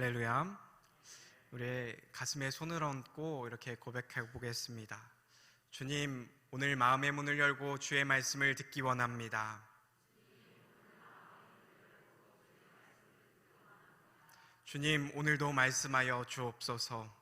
할렐루야. 우리 가슴에 손을 얹고 이렇게 고백해 보겠습니다. 주님, 오늘 마음의 문을 열고 주의 말씀을 듣기 원합니다. 주님, 오늘도 말씀하여 주옵소서.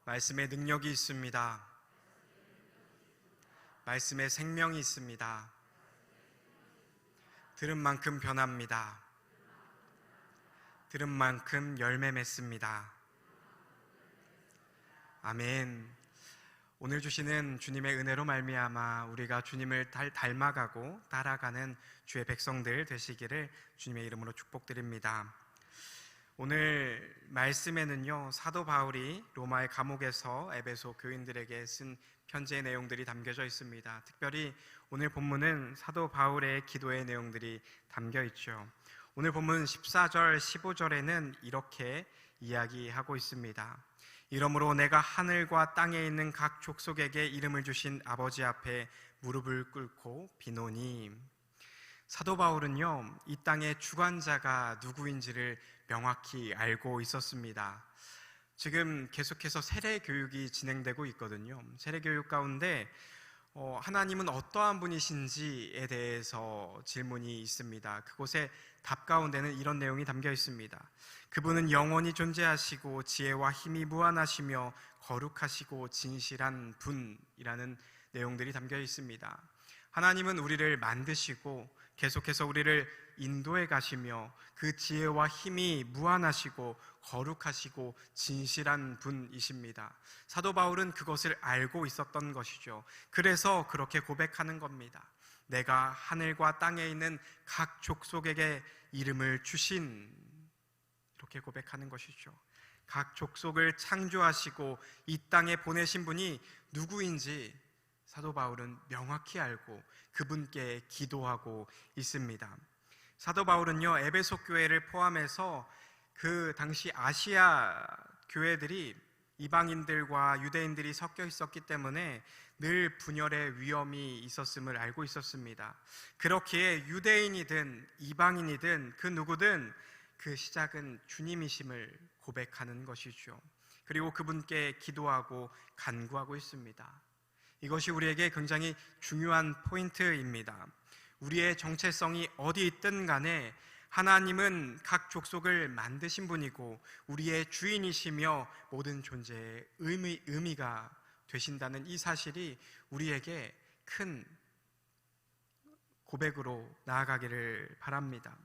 말씀에 능력이 있습니다. 말씀에 생명이 있습니다. 들은 만큼 변합니다. 들은 만큼 열매 맺습니다. 아멘. 오늘 주시는 주님의 은혜로 말미암아 우리가 주님을 닮아가고 따라가는 주의 백성들 되시기를 주님의 이름으로 축복드립니다. 오늘 말씀에는요, 사도 바울이 로마의 감옥에서 에베소 교인들에게 쓴 편지의 내용들이 담겨져 있습니다. 특별히 오늘 본문은 사도 바울의 기도의 내용들이 담겨 있죠. 오늘 본문 14절, 15절에는 이렇게 이야기하고 있습니다. 이러므로 내가 하늘과 땅에 있는 각 족속에게 이름을 주신 아버지 앞에 무릎을 꿇고 비노니. 사도 바울은요, 이 땅의 주관자가 누구인지를 명확히 알고 있었습니다. 지금 계속해서 세례 교육이 진행되고 있거든요. 세례 교육 가운데 하나님은 어떠한 분이신지에 대해서 질문이 있습니다. 그곳에 답 가운데는 이런 내용이 담겨 있습니다. 그분은 영원히 존재하시고 지혜와 힘이 무한하시며 거룩하시고 진실한 분이라는 내용들이 담겨 있습니다. 하나님은 우리를 만드시고 계속해서 우리를 인도해 가시며 그 지혜와 힘이 무한하시고 거룩하시고 진실한 분이십니다. 사도 바울은 그것을 알고 있었던 것이죠. 그래서 그렇게 고백하는 겁니다. 내가 하늘과 땅에 있는 각 족속에게 이름을 주신, 이렇게 고백하는 것이죠. 각 족속을 창조하시고 이 땅에 보내신 분이 누구인지 사도 바울은 명확히 알고 그분께 기도하고 있습니다. 사도 바울은요, 에베소 교회를 포함해서 그 당시 아시아 교회들이 이방인들과 유대인들이 섞여 있었기 때문에 늘 분열의 위험이 있었음을 알고 있었습니다. 그렇기에 유대인이든 이방인이든 그 누구든 그 시작은 주님이심을 고백하는 것이죠. 그리고 그분께 기도하고 간구하고 있습니다. 이것이 우리에게 굉장히 중요한 포인트입니다. 우리의 정체성이 어디 있든 간에 하나님은 각 족속을 만드신 분이고 우리의 주인이시며 모든 존재의 의미가 되신다는 이 사실이 우리에게 큰 고백으로 나아가기를 바랍니다.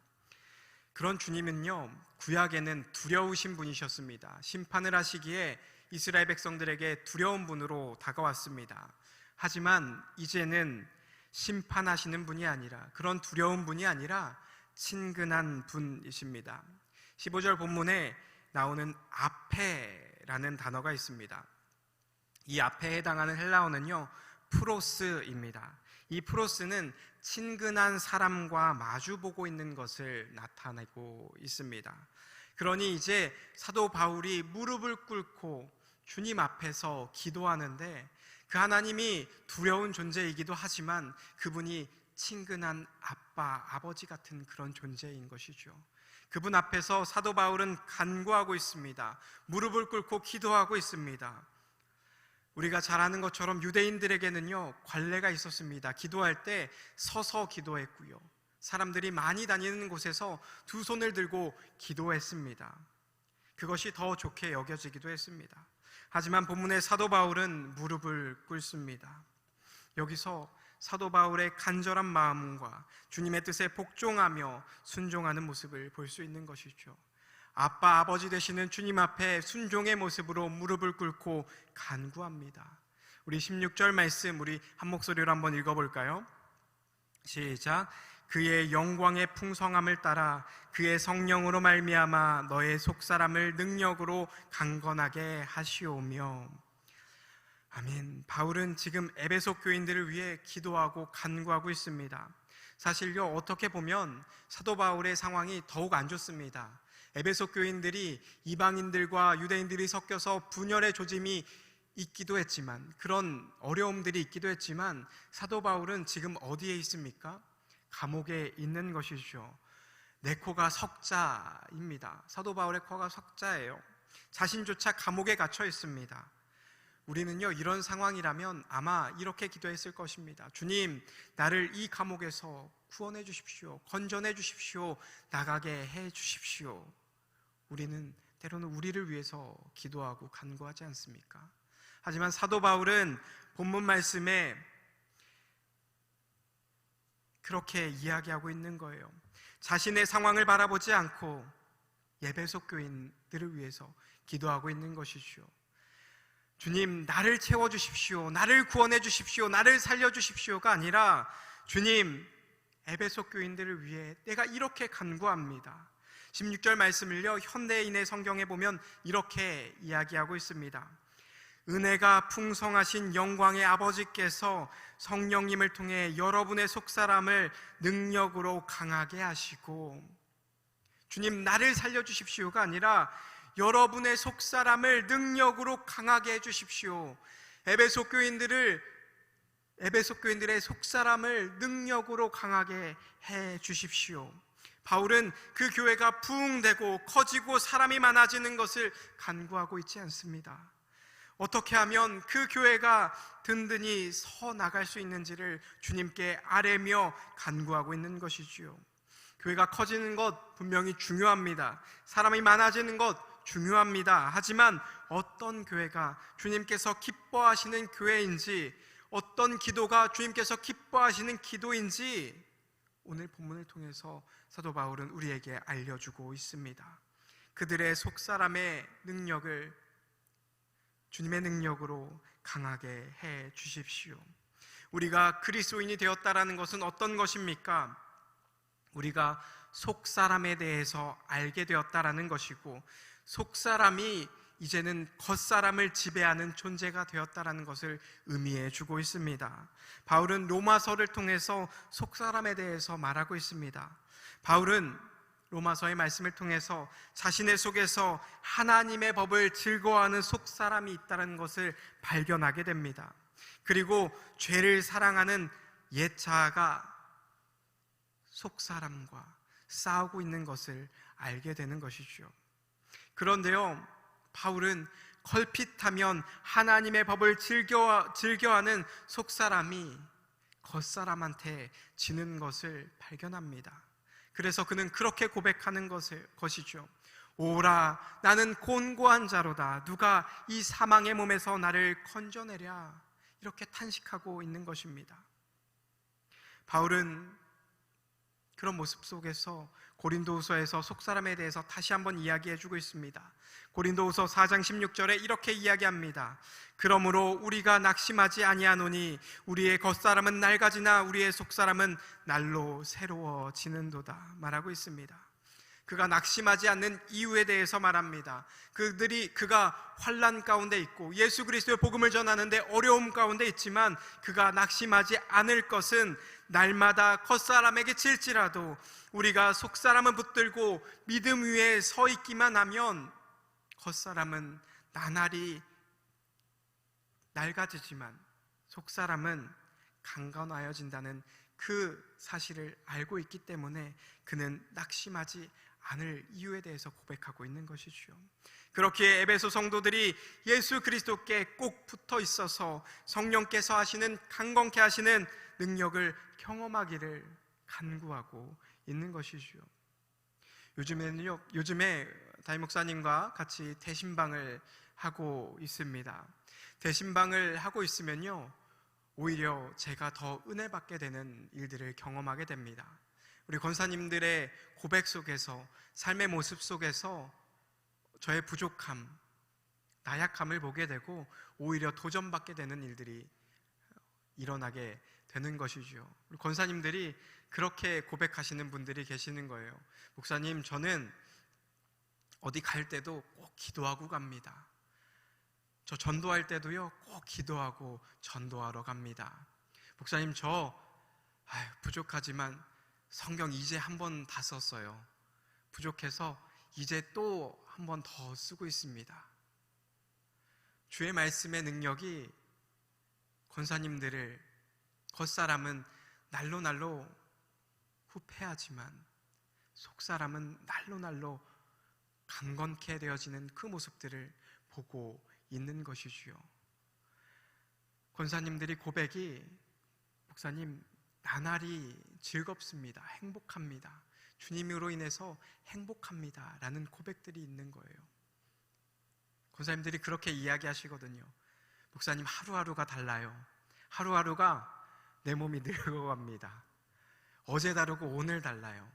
그런 주님은요, 구약에는 두려우신 분이셨습니다. 심판을 하시기에 이스라엘 백성들에게 두려운 분으로 다가왔습니다. 하지만 이제는 심판하시는 분이 아니라, 그런 두려운 분이 아니라 친근한 분이십니다. 15절 본문에 나오는 아페라는 단어가 있습니다. 이 아페에 해당하는 헬라어는요, 프로스입니다. 이 프로스는 친근한 사람과 마주보고 있는 것을 나타내고 있습니다. 그러니 이제 사도 바울이 무릎을 꿇고 주님 앞에서 기도하는데 그 하나님이 두려운 존재이기도 하지만 그분이 친근한 아빠, 아버지 같은 그런 존재인 것이죠. 그분 앞에서 사도 바울은 간구하고 있습니다. 무릎을 꿇고 기도하고 있습니다. 우리가 잘 아는 것처럼 유대인들에게는요, 관례가 있었습니다. 기도할 때 서서 기도했고요, 사람들이 많이 다니는 곳에서 두 손을 들고 기도했습니다. 그것이 더 좋게 여겨지기도 했습니다. 하지만 본문의 사도 바울은 무릎을 꿇습니다. 여기서 사도 바울의 간절한 마음과 주님의 뜻에 복종하며 순종하는 모습을 볼 수 있는 것이죠. 아빠, 아버지 되시는 주님 앞에 순종의 모습으로 무릎을 꿇고 간구합니다. 우리 16절 말씀 우리 한 목소리로 한번 읽어볼까요? 시작. 그의 영광의 풍성함을 따라 그의 성령으로 말미암아 너의 속사람을 능력으로 강건하게 하시오며. 아멘. 바울은 지금 에베소 교인들을 위해 기도하고 간구하고 있습니다. 사실요, 어떻게 보면 사도 바울의 상황이 더욱 안 좋습니다. 에베소 교인들이 이방인들과 유대인들이 섞여서 분열의 조짐이 있기도 했지만, 그런 어려움들이 있기도 했지만 사도 바울은 지금 어디에 있습니까? 감옥에 있는 것이죠. 내 코가 석자입니다. 사도 바울의 코가 석자예요. 자신조차 감옥에 갇혀 있습니다. 우리는요, 이런 상황이라면 아마 이렇게 기도했을 것입니다. 주님, 나를 이 감옥에서 구원해 주십시오. 건져내 주십시오. 나가게 해 주십시오. 우리는 때로는 우리를 위해서 기도하고 간구하지 않습니까? 하지만 사도 바울은 본문 말씀에 그렇게 이야기하고 있는 거예요. 자신의 상황을 바라보지 않고 에베소 교인들을 위해서 기도하고 있는 것이죠. 주님, 나를 채워주십시오. 나를 구원해 주십시오. 나를 살려주십시오가 아니라 주님, 에베소 교인들을 위해 내가 이렇게 간구합니다. 16절 말씀을요, 현대인의 성경에 보면 이렇게 이야기하고 있습니다. 은혜가 풍성하신 영광의 아버지께서 성령님을 통해 여러분의 속사람을 능력으로 강하게 하시고, 주님, 나를 살려주십시오가 아니라 여러분의 속사람을 능력으로 강하게 해주십시오. 에베소 교인들의 속사람을 능력으로 강하게 해주십시오. 바울은 그 교회가 부흥되고 커지고 사람이 많아지는 것을 간구하고 있지 않습니다. 어떻게 하면 그 교회가 든든히 서 나갈 수 있는지를 주님께 아뢰며 간구하고 있는 것이지요. 교회가 커지는 것 분명히 중요합니다. 사람이 많아지는 것 중요합니다. 하지만 어떤 교회가 주님께서 기뻐하시는 교회인지, 어떤 기도가 주님께서 기뻐하시는 기도인지 오늘 본문을 통해서 사도 바울은 우리에게 알려주고 있습니다. 그들의 속사람의 능력을 주님의 능력으로 강하게 해 주십시오. 우리가 그리스도인이 되었다라는 것은 어떤 것입니까? 우리가 속사람에 대해서 알게 되었다라는 것이고, 속사람이 이제는 겉사람을 지배하는 존재가 되었다라는 것을 의미해 주고 있습니다. 바울은 로마서를 통해서 속사람에 대해서 말하고 있습니다. 바울은 로마서의 말씀을 통해서 자신의 속에서 하나님의 법을 즐거워하는 속사람이 있다는 것을 발견하게 됩니다. 그리고 죄를 사랑하는 옛자아가 속사람과 싸우고 있는 것을 알게 되는 것이죠. 그런데요, 바울은 걸핏하면 하나님의 법을 즐겨하는 속사람이 겉사람한테 지는 것을 발견합니다. 그래서 그는 그렇게 고백하는 것이죠. 오라, 나는 곤고한 자로다. 누가 이 사망의 몸에서 나를 건져내랴. 이렇게 탄식하고 있는 것입니다. 바울은 그런 모습 속에서 고린도후서에서 속사람에 대해서 다시 한번 이야기해주고 있습니다. 고린도후서 4장 16절에 이렇게 이야기합니다. 그러므로 우리가 낙심하지 아니하노니 우리의 겉사람은 낡아지나 우리의 속사람은 날로 새로워지는도다 말하고 있습니다. 그가 낙심하지 않는 이유에 대해서 말합니다. 그가 환난 가운데 있고 예수 그리스도의 복음을 전하는데 어려움 가운데 있지만 그가 낙심하지 않을 것은 날마다 겉사람에게 질지라도 우리가 속사람은 붙들고 믿음 위에 서 있기만 하면 겉사람은 나날이 낡아지지만 속사람은 강건하여진다는 그 사실을 알고 있기 때문에 그는 낙심하지 않을 이유에 대해서 고백하고 있는 것이죠. 그렇기에 에베소 성도들이 예수 그리스도께 꼭 붙어 있어서 성령께서 하시는 강건케 하시는 능력을 경험하기를 간구하고 있는 것이죠. 요즘에 담임 목사님과 같이 대신방을 하고 있습니다. 대신방을 하고 있으면요, 오히려 제가 더 은혜 받게 되는 일들을 경험하게 됩니다. 우리 권사님들의 고백 속에서, 삶의 모습 속에서 저의 부족함, 나약함을 보게 되고 오히려 도전받게 되는 일들이 일어나게 되는 것이죠. 우리 권사님들이 그렇게 고백하시는 분들이 계시는 거예요. 목사님, 저는 어디 갈 때도 꼭 기도하고 갑니다. 저 전도할 때도요, 꼭 기도하고 전도하러 갑니다. 목사님, 저 부족하지만 성경 이제 한 번 다 썼어요. 부족해서 이제 또 한 번 더 쓰고 있습니다. 주의 말씀의 능력이 권사님들을, 겉사람은 날로 후패하지만 속사람은 날로 날로 강건케 되어지는 그 모습들을 보고 있는 것이지요. 권사님들이 고백이, 목사님 나날이 즐겁습니다, 행복합니다, 주님으로 인해서 행복합니다 라는 고백들이 있는 거예요. 권사님들이 그렇게 이야기하시거든요. 목사님 하루하루가 달라요. 하루하루가 내 몸이 늙어갑니다. 어제 다르고 오늘 달라요.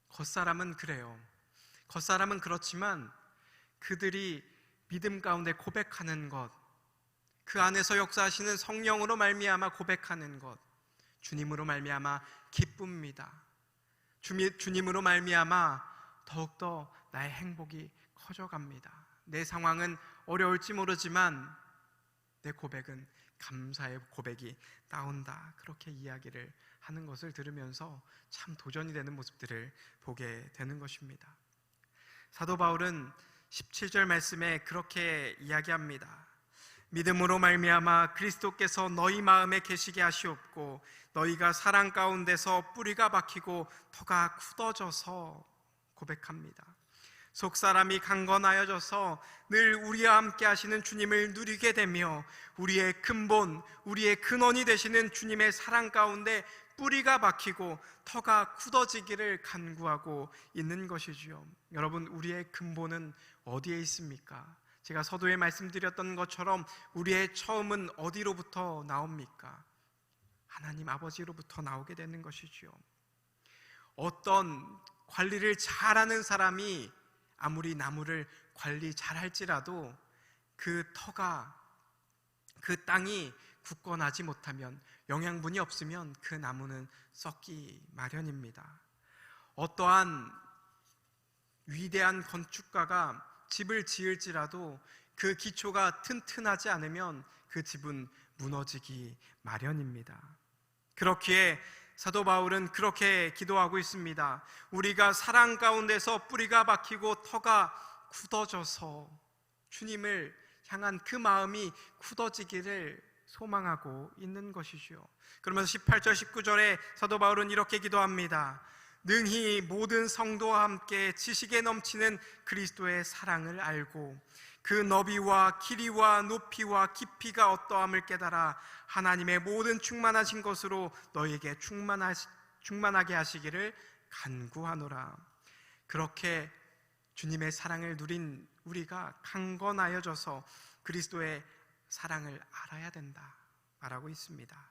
겉사람은 그래요. 겉사람은 그렇지만 그들이 믿음 가운데 고백하는 것, 그 안에서 역사하시는 성령으로 말미암아 고백하는 것, 주님으로 말미암아 기쁩니다. 주님으로 말미암아 더욱더 나의 행복이 커져갑니다. 내 상황은 어려울지 모르지만 내 고백은 감사의 고백이 나온다. 그렇게 이야기를 하는 것을 들으면서 참 도전이 되는 모습들을 보게 되는 것입니다. 사도 바울은 17절 말씀에 그렇게 이야기합니다. 믿음으로 말미암아 그리스도께서 너희 마음에 계시게 하시옵고 너희가 사랑 가운데서 뿌리가 박히고 터가 굳어져서 고백합니다. 속사람이 강건하여져서 늘 우리와 함께 하시는 주님을 누리게 되며 우리의 근본, 우리의 근원이 되시는 주님의 사랑 가운데 뿌리가 박히고 터가 굳어지기를 간구하고 있는 것이지요. 여러분, 우리의 근본은 어디에 있습니까? 제가 서두에 말씀드렸던 것처럼 우리의 처음은 어디로부터 나옵니까? 하나님 아버지로부터 나오게 되는 것이지요. 어떤 관리를 잘하는 사람이 아무리 나무를 관리 잘할지라도 그 터가, 그 땅이 굳건하지 못하면, 영양분이 없으면 그 나무는 썩기 마련입니다. 어떠한 위대한 건축가가 집을 지을지라도 그 기초가 튼튼하지 않으면 그 집은 무너지기 마련입니다. 그렇기에 사도 바울은 그렇게 기도하고 있습니다. 우리가 사랑 가운데서 뿌리가 박히고 터가 굳어져서 주님을 향한 그 마음이 굳어지기를 소망하고 있는 것이죠. 그러면서 18절 19절에 사도 바울은 이렇게 기도합니다. 능히 모든 성도와 함께 지식에 넘치는 그리스도의 사랑을 알고 그 너비와 길이와 높이와 깊이가 어떠함을 깨달아 하나님의 모든 충만하신 것으로 너에게 충만하게 하시기를 간구하노라. 그렇게 주님의 사랑을 누린 우리가 강건하여져서 그리스도의 사랑을 알아야 된다 말하고 있습니다.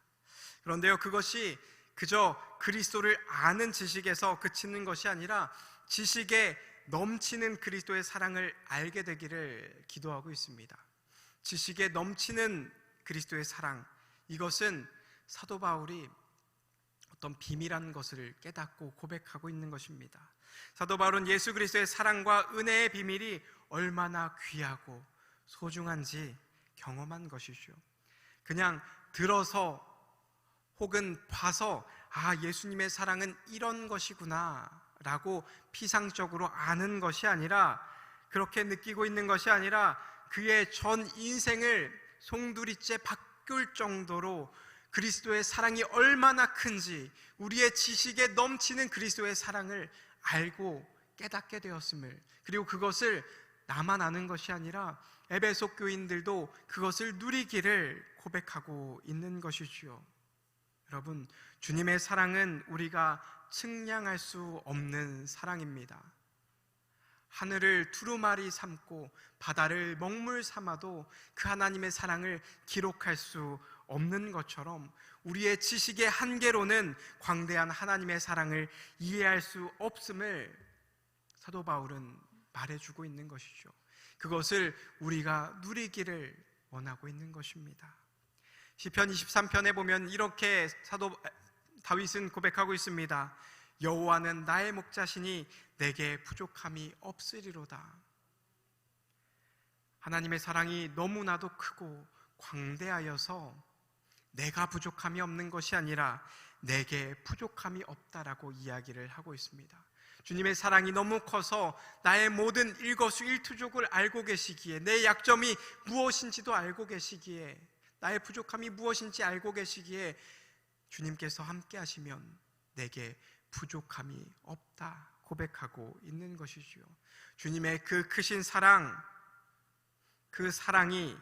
그런데요, 그것이 그저 그리스도를 아는 지식에서 그치는 것이 아니라 지식에 넘치는 그리스도의 사랑을 알게 되기를 기도하고 있습니다. 지식에 넘치는 그리스도의 사랑, 이것은 사도 바울이 어떤 비밀한 것을 깨닫고 고백하고 있는 것입니다. 사도 바울은 예수 그리스도의 사랑과 은혜의 비밀이 얼마나 귀하고 소중한지 경험한 것이죠. 그냥 들어서 혹은 봐서 예수님의 사랑은 이런 것이구나 라고 피상적으로 아는 것이 아니라, 그렇게 느끼고 있는 것이 아니라 그의 전 인생을 송두리째 바꿀 정도로 그리스도의 사랑이 얼마나 큰지, 우리의 지식에 넘치는 그리스도의 사랑을 알고 깨닫게 되었음을, 그리고 그것을 나만 아는 것이 아니라 에베소 교인들도 그것을 누리기를 고백하고 있는 것이지요. 여러분, 주님의 사랑은 우리가 측량할 수 없는 사랑입니다. 하늘을 두루마리 삼고 바다를 먹물 삼아도 그 하나님의 사랑을 기록할 수 없는 것처럼 우리의 지식의 한계로는 광대한 하나님의 사랑을 이해할 수 없음을 사도 바울은 말해주고 있는 것이죠. 그것을 우리가 누리기를 원하고 있는 것입니다. 시편 23편에 보면 이렇게 사도 다윗은 고백하고 있습니다. 여호와는 나의 목자시니 내게 부족함이 없으리로다. 하나님의 사랑이 너무나도 크고 광대하여서 내가 부족함이 없는 것이 아니라 내게 부족함이 없다라고 이야기를 하고 있습니다. 주님의 사랑이 너무 커서 나의 모든 일거수일투족을 알고 계시기에, 내 약점이 무엇인지도 알고 계시기에, 나의 부족함이 무엇인지 알고 계시기에 주님께서 함께 하시면 내게 부족함이 없다 고백하고 있는 것이지요. 주님의 그 크신 사랑, 그 사랑이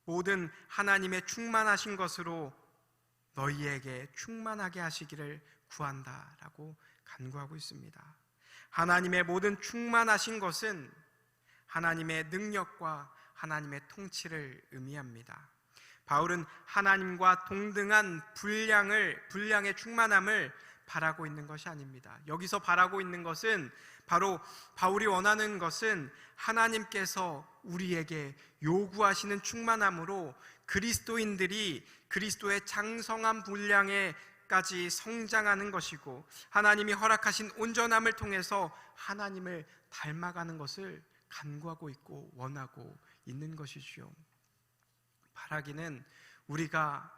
모든 하나님의 충만하신 것으로 너희에게 충만하게 하시기를 구한다라고 간구하고 있습니다. 하나님의 모든 충만하신 것은 하나님의 능력과 하나님의 통치를 의미합니다. 바울은 하나님과 동등한 분량의 충만함을 바라고 있는 것이 아닙니다. 여기서 바라고 있는 것은 바로 바울이 원하는 것은 하나님께서 우리에게 요구하시는 충만함으로 그리스도인들이 그리스도의 장성한 분량에까지 성장하는 것이고, 하나님이 허락하신 온전함을 통해서 하나님을 닮아가는 것을 간구하고 있고 원하고 있는 것이지요. 바라기는 우리가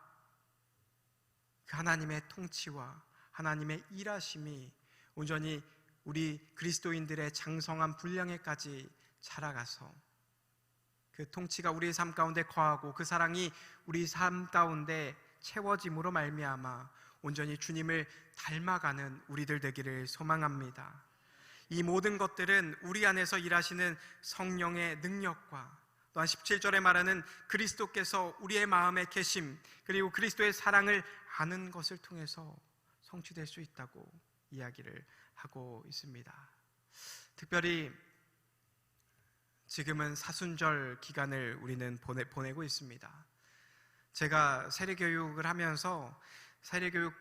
하나님의 통치와 하나님의 일하심이 온전히 우리 그리스도인들의 장성한 분량에까지 자라가서 그 통치가 우리의 삶 가운데 거하고 그 사랑이 우리 삶 가운데 채워짐으로 말미암아 온전히 주님을 닮아가는 우리들 되기를 소망합니다. 이 모든 것들은 우리 안에서 일하시는 성령의 능력과 또한 17절에 말하는 그리스도께서 우리의 마음에 계심, 그리고 그리스도의 사랑을 아는 것을 통해서 성취될 수 있다고 이야기를 하고 있습니다. 특별히 지금은 사순절 기간을 우리는 보내고 있습니다. 제가 세례교육을 하면서 세례교육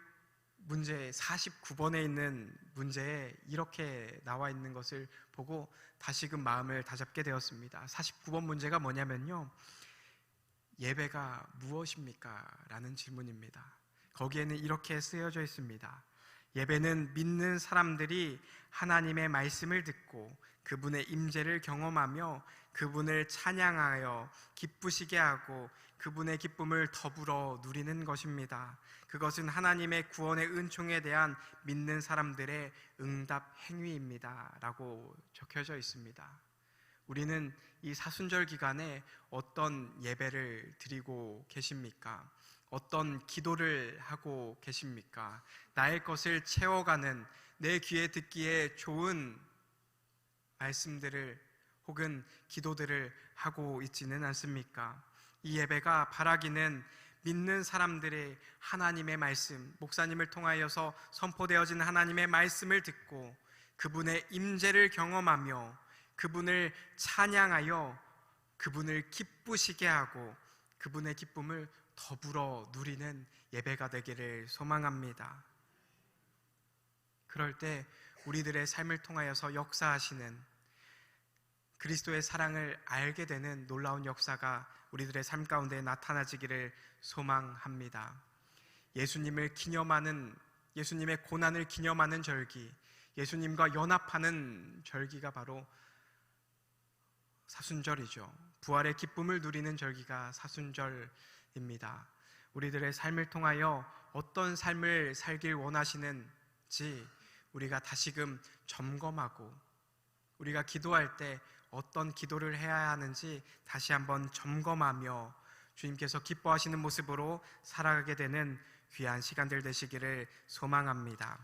문제 49번에 있는 문제에 이렇게 나와 있는 것을 보고 다시금 마음을 다잡게 되었습니다. 49번 문제가 뭐냐면요, 예배가 무엇입니까? 라는 질문입니다. 거기에는 이렇게 쓰여져 있습니다. 예배는 믿는 사람들이 하나님의 말씀을 듣고 그분의 임재를 경험하며 그분을 찬양하여 기쁘시게 하고 그분의 기쁨을 더불어 누리는 것입니다. 그것은 하나님의 구원의 은총에 대한 믿는 사람들의 응답 행위입니다 라고 적혀져 있습니다. 우리는 이 사순절 기간에 어떤 예배를 드리고 계십니까? 어떤 기도를 하고 계십니까? 나의 것을 채워가는, 내 귀에 듣기에 좋은 말씀들을 혹은 기도들을 하고 있지는 않습니까? 이 예배가 바라기는 믿는 사람들의 하나님의 말씀, 목사님을 통하여서 선포되어진 하나님의 말씀을 듣고 그분의 임재를 경험하며 그분을 찬양하여 그분을 기쁘시게 하고 그분의 기쁨을 더불어 누리는 예배가 되기를 소망합니다. 그럴 때 우리들의 삶을 통하여서 역사하시는 그리스도의 사랑을 알게 되는 놀라운 역사가 우리들의 삶 가운데 나타나지기를 소망합니다. 예수님을 기념하는, 예수님의 고난을 기념하는 절기, 예수님과 연합하는 절기가 바로 사순절이죠. 부활의 기쁨을 누리는 절기가 사순절입니다. 우리들의 삶을 통하여 어떤 삶을 살길 원하시는지 우리가 다시금 점검하고, 우리가 기도할 때 어떤 기도를 해야 하는지 다시 한번 점검하며 주님께서 기뻐하시는 모습으로 살아가게 되는 귀한 시간들 되시기를 소망합니다.